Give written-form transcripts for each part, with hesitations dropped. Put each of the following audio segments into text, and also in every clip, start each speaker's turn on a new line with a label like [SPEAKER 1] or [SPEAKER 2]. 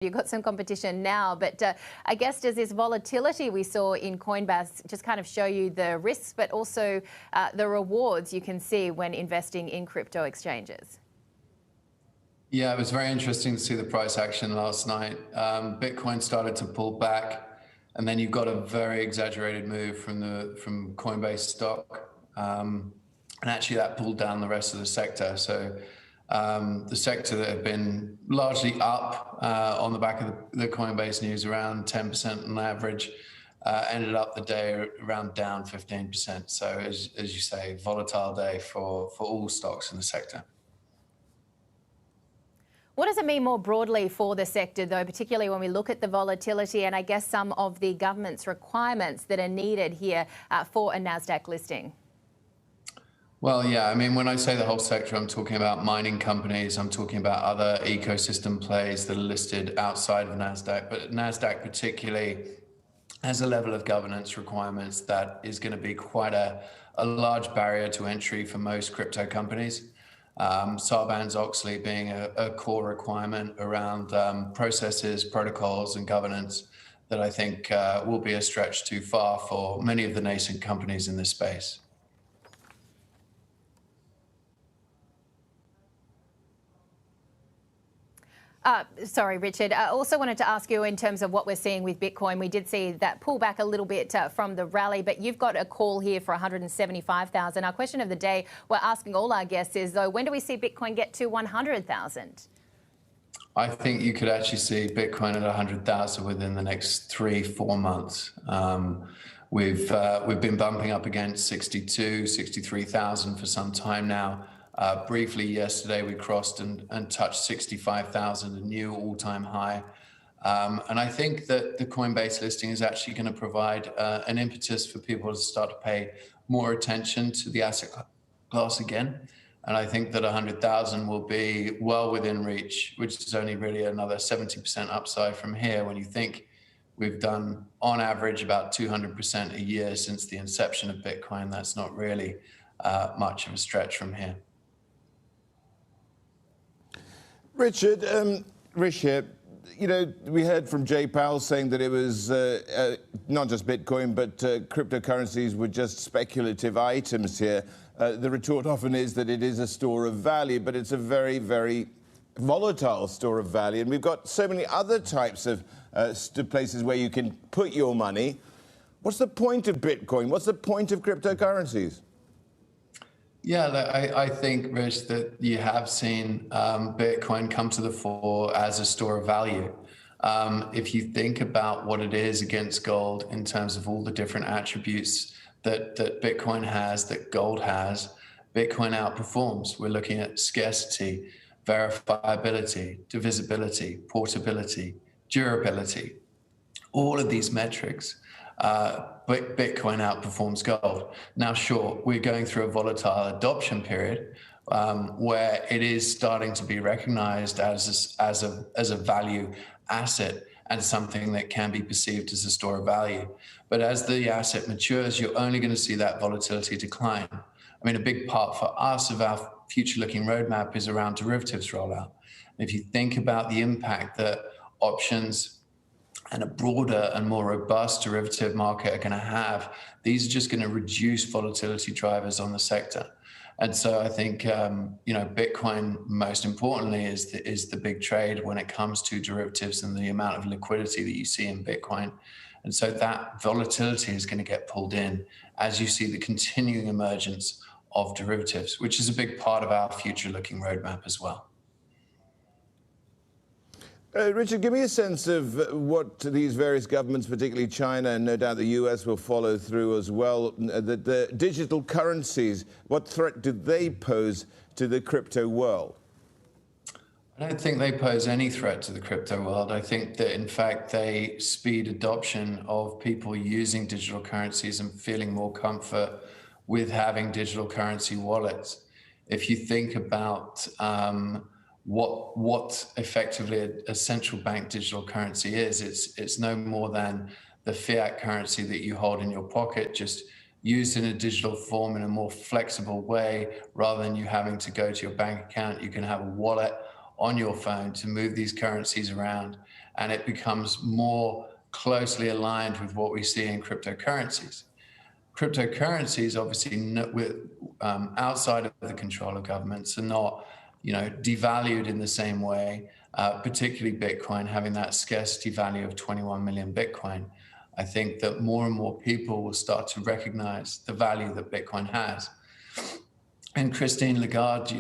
[SPEAKER 1] You've got some competition now, but I guess does this volatility we saw in COINBASE just kind of show you the risks, but also the rewards you can see when investing in crypto exchanges?
[SPEAKER 2] Yeah, it was very interesting to see the price action last night. Bitcoin started to pull back, and then you got a very exaggerated move from Coinbase stock, and actually that pulled down the rest of the sector. So the sector that had been largely up on the back of the Coinbase news, around 10% on average, ended up the day around down 15%. So as you say, volatile day for all stocks in the sector.
[SPEAKER 1] What does it mean more broadly for the sector, though, particularly when we look at the volatility and I guess some of the government's requirements that are needed here for a NASDAQ listing?
[SPEAKER 2] Well, yeah, I mean, when I say the whole sector, I'm talking about mining companies, I'm talking about other ecosystem plays that are listed outside of NASDAQ, but NASDAQ particularly has a level of governance requirements that is going to be quite a large barrier to entry for most crypto companies. Sarbanes-Oxley being a core requirement around processes, protocols, and governance that I think will be a stretch too far for many of the nascent companies in this space.
[SPEAKER 1] Sorry, Richard. I also wanted to ask you in terms of what we're seeing with Bitcoin. We did see that pull back a little bit from the rally, but you've got a call here for 175,000. Our question of the day we're asking all our guests is, though, when do we see Bitcoin get to 100,000?
[SPEAKER 2] I think you could actually see Bitcoin at 100,000 within the next 3-4 months. We've been bumping up against 62, 63,000 for some time now. Briefly yesterday, we crossed and touched 65,000, a new all-time high. And I think that the Coinbase listing is actually going to provide an impetus for people to start to pay more attention to the asset class again. And I think that 100,000 will be well within reach, which is only really another 70% upside from here. When you think we've done, on average, about 200% a year since the inception of Bitcoin, that's not really much of a stretch from here.
[SPEAKER 3] Richard, Rish here. You know, we heard from Jay Powell saying that it was not just Bitcoin, but cryptocurrencies were just speculative items here. The retort often is that it is a store of value, but it's a very, very volatile store of value. And we've got so many other types of places where you can put your money. What's the point of Bitcoin? What's the point of cryptocurrencies?
[SPEAKER 2] Yeah, I think, Rich, that you have seen Bitcoin come to the fore as a store of value. If you think about what it is against gold in terms of all the different attributes that Bitcoin has, that gold has, Bitcoin outperforms. We're looking at scarcity, verifiability, divisibility, portability, durability, all of these metrics. Bitcoin outperforms gold. Now, sure, we're going through a volatile adoption period where it is starting to be recognized as a value asset and something that can be perceived as a store of value. But as the asset matures, you're only going to see that volatility decline. I mean, a big part for us of our future-looking roadmap is around derivatives rollout. If you think about the impact that options and a broader and more robust derivative market are going to have, these are just going to reduce volatility drivers on the sector. And so I think, Bitcoin, most importantly, is the big trade when it comes to derivatives and the amount of liquidity that you see in Bitcoin. And so that volatility is going to get pulled in as you see the continuing emergence of derivatives, which is a big part of our future-looking roadmap as well.
[SPEAKER 3] Richard, give me a sense of what these various governments, particularly China, and no doubt the US will follow through as well, the digital currencies, what threat do they pose to the crypto world?
[SPEAKER 2] I don't think they pose any threat to the crypto world. I think that, in fact, they speed adoption of people using digital currencies and feeling more comfort with having digital currency wallets. If you think about what effectively a central bank digital currency is, it's no more than the fiat currency that you hold in your pocket, just used in a digital form in a more flexible way. Rather than you having to go to your bank account, you can have a wallet on your phone to move these currencies around and it becomes more closely aligned with what we see in cryptocurrencies. Cryptocurrencies, obviously, outside of the control of governments, are not, devalued in the same way. Particularly Bitcoin having that scarcity value of 21 million Bitcoin. I think that more and more people will start to recognize the value that Bitcoin has. And Christine Lagarde,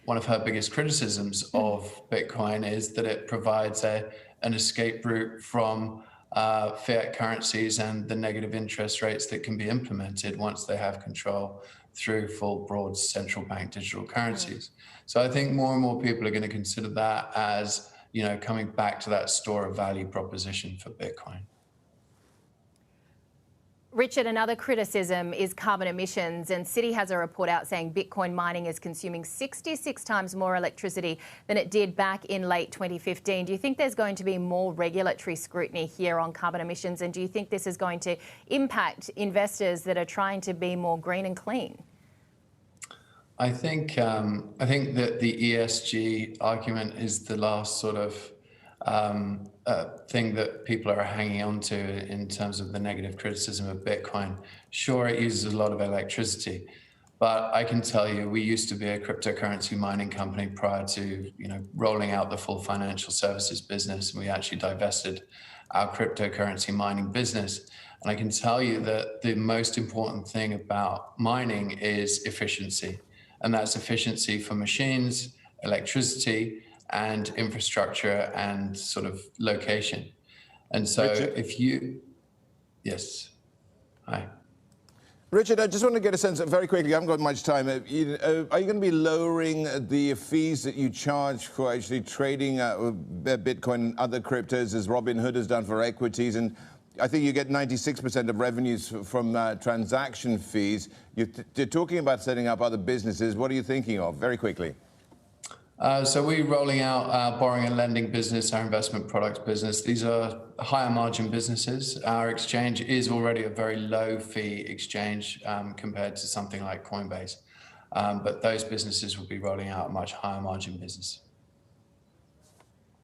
[SPEAKER 2] one of her biggest criticisms of Bitcoin is that it provides an escape route from fiat currencies and the negative interest rates that can be implemented once they have control through full, broad central bank digital currencies. So I think more and more people are going to consider that as, coming back to that store of value proposition for Bitcoin.
[SPEAKER 1] Richard, another criticism is carbon emissions, and Citi has a report out saying Bitcoin mining is consuming 66 times more electricity than it did back in late 2015. Do you think there's going to be more regulatory scrutiny here on carbon emissions, and do you think this is going to impact investors that are trying to be more green and clean?
[SPEAKER 2] I think that the ESG argument is the last sort of thing that people are hanging on to in terms of the negative criticism of Bitcoin. Sure, it uses a lot of electricity, but I can tell you, we used to be a cryptocurrency mining company prior to, rolling out the full financial services business, and we actually divested our cryptocurrency mining business. And I can tell you that the most important thing about mining is efficiency, and that's efficiency for machines, electricity, and infrastructure and sort of location. And so Richard? Yes, hi.
[SPEAKER 3] Richard, I just want to get a sense, very quickly, I haven't got much time. Are you going to be lowering the fees that you charge for actually trading Bitcoin and other cryptos, as Robinhood has done for equities? And I think you get 96% of revenues from transaction fees. You're talking about setting up other businesses. What are you thinking of? Very quickly.
[SPEAKER 2] So we're rolling out our borrowing and lending business, our investment products business. These are higher margin businesses. Our exchange is already a very low fee exchange compared to something like Coinbase. But those businesses will be rolling out a much higher margin business.